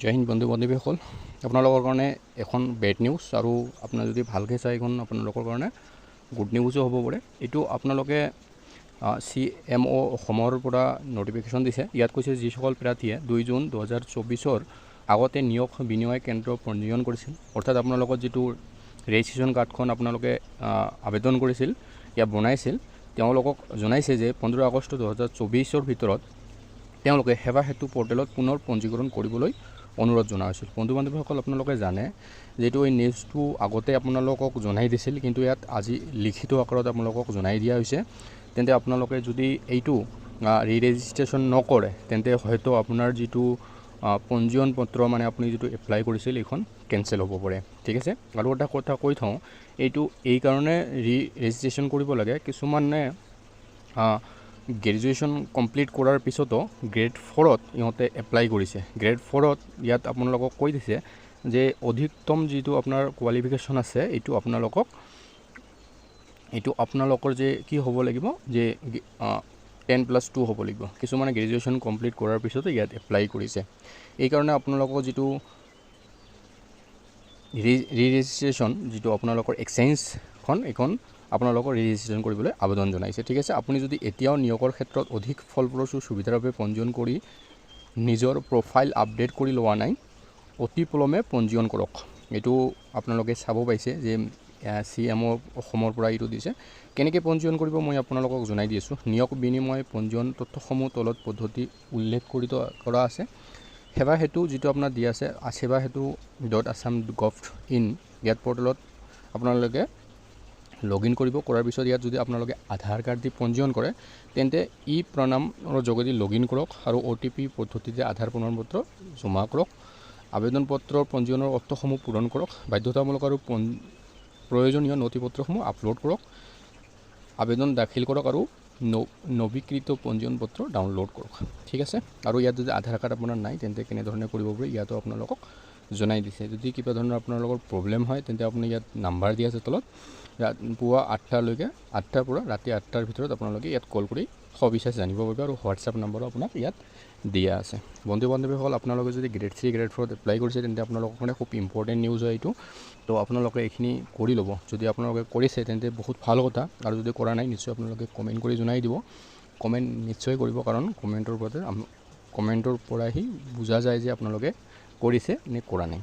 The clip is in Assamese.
জয় হিন্দ বন্ধু বান্ধৱীসকল, আপোনালোকৰ কাৰণে এখন বেড নিউজ আৰু আপোনাৰ যদি ভালকৈ চাই এখন আপোনালোকৰ কাৰণে গুড নিউজো হ'ব পাৰে। এইটো আপোনালোকে CMO অসমৰ পৰা নটিফিকেশ্যন দিছে। ইয়াত কৈছে যিসকল প্ৰাৰ্থীয়ে 2 জুন 2024 আগতে নিয়োগ বিনিময় কেন্দ্ৰ পঞ্জীয়ন কৰিছিল, অৰ্থাৎ আপোনালোকৰ যিটো ৰেজিষ্ট্ৰেশ্যন কাৰ্ডখন আপোনালোকে আবেদন কৰিছিল ইয়াত বনাইছিল, তেওঁলোকক জনাইছে যে 15 আগষ্ট 2024 ভিতৰত তেওঁলোকে সেৱা সেতু পৰ্টেলত পুনৰ পঞ্জীকৰণ কৰিবলৈ অনুৰোধ জনা হৈছিল। বন্ধু বান্ধৱীসকল, আপোনালোকে জানে যিটো এই নিউজটো আগতে আপোনালোকক জনাই দিছিল, কিন্তু ইয়াত আজি লিখিত আকাৰত আপোনালোকক জনাই দিয়া হৈছে। তেন্তে আপোনালোকে যদি এইটো ৰেজিষ্ট্ৰেশ্যন নকৰে তেন্তে হয়তো আপোনাৰ যিটো পঞ্জীয়ন পত্ৰ মানে আপুনি যিটো এপ্লাই কৰিছিল এইখন কেঞ্চেল হ'ব পাৰে। ঠিক আছে, আৰু এটা কথা কৈ থওঁ, এইটো এইকাৰণে ৰেজিষ্ট্ৰেশ্যন কৰিব লাগে। কিছুমানে গ্ৰেজুৱেশ্যন কমপ্লিট কৰাৰ পিছতো গ্ৰেড 4ত ইহঁতে এপ্লাই কৰিছে। গ্ৰেড 4ত ইয়াত আপোনালোকক কৈ দিছে যে অধিকতম যিটো আপোনাৰ কোৱালিফিকেশ্যন আছে এইটো আপোনালোকৰ যে কি হ'ব লাগিব, যে 10+2 হ'ব লাগিব। কিছুমানে গ্ৰেজুৱেশ্যন কমপ্লিট কৰাৰ পিছতো ইয়াত এপ্লাই কৰিছে। এইকাৰণে আপোনালোকৰ যিটো ৰেজিষ্ট্ৰেশ্যন যিটো আপোনালোকৰ এক্সচেঞ্জখন এইখন আপোনালোকৰ ৰেজিষ্ট্ৰেশ্যন কৰিবলৈ আবেদন জনাইছে। ঠিক আছে, আপুনি যদি এতিয়াও নিয়োগৰ ক্ষেত্ৰত অধিক ফলপ্ৰসূ সুবিধাৰ বাবে পঞ্জীয়ন কৰি নিজৰ প্ৰফাইল আপডেট কৰি লোৱা নাই, অতি পলমে পঞ্জীয়ন কৰক। এইটো আপোনালোকে চাব পাইছে যে CMO অসমৰ পৰা এইটো দিছে। কেনেকৈ পঞ্জীয়ন কৰিব মই আপোনালোকক জনাই দি আছোঁ। নিয়োগ বিনিময় পঞ্জীয়ন তথ্যসমূহ তলত পদ্ধতি উল্লেখ কৰা আছে। সেৱা সেতু যিটো আপোনাৰ দিয়া আছে সেৱা সেতু .assam.gov.in, ইয়াত পৰ্টেলত আপোনালোকে লগইন কৰিব। কৰাৰ পিছত ইয়াত যদি আপোনালোকে আধাৰ কাৰ্ড দি পঞ্জীয়ন কৰে তেন্তে প্ৰণামৰ যোগেদি লগইন কৰক আৰু OTP পদ্ধতিতে আধাৰ প্ৰমাণপত্ৰ জমা কৰক। আবেদন পত্ৰৰ পঞ্জীয়নৰ অৰ্থসমূহ পূৰণ কৰক। বাধ্যতামূলক আৰু প্ৰয়োজনীয় নথিপত্ৰসমূহ আপলোড কৰক। আবেদন দাখিল কৰক আৰু নৱীকৃত পঞ্জীয়ন পত্ৰ ডাউনলোড কৰক। ঠিক আছে, আৰু ইয়াত যদি আধাৰ কাৰ্ড আপোনাৰ নাই তেন্তে কেনেধৰণে কৰিব পাৰি ইয়াতো আপোনালোকক জনাই দিছে। যদি কিবা ধৰণৰ আপোনালোকৰ প্ৰব্লেম হয় তেন্তে আপুনি ইয়াত নাম্বাৰ দিয়া আছে তলত, পুৱা 8টাৰ পৰা ৰাতি 8টাৰ ভিতৰত আপোনালোকে ইয়াত কল কৰি সবিশেষ জানিব পাৰিব, আৰু হোৱাটছআপ নম্বৰো আপোনাক ইয়াত দিয়া আছে। বন্ধু বান্ধৱীসকল, আপোনালোকে যদি গ্ৰেড 3 গ্ৰেড 4ত এপ্লাই কৰিছে তেন্তে আপোনালোকৰ কাৰণে খুব ইম্পৰ্টেণ্ট নিউজ হয় এইটো। তো আপোনালোকে এইখিনি কৰি ল'ব। যদি আপোনালোকে কৰিছে তেন্তে বহুত ভাল কথা, আৰু যদি কৰা নাই নিশ্চয় আপোনালোকে কমেণ্ট কৰি জনাই দিব। কমেণ্ট নিশ্চয় কৰিব, কাৰণ কমেণ্টৰ পৰাহি বুজা যায় যে আপোনালোকে কৰিছে নে কৰা নাই।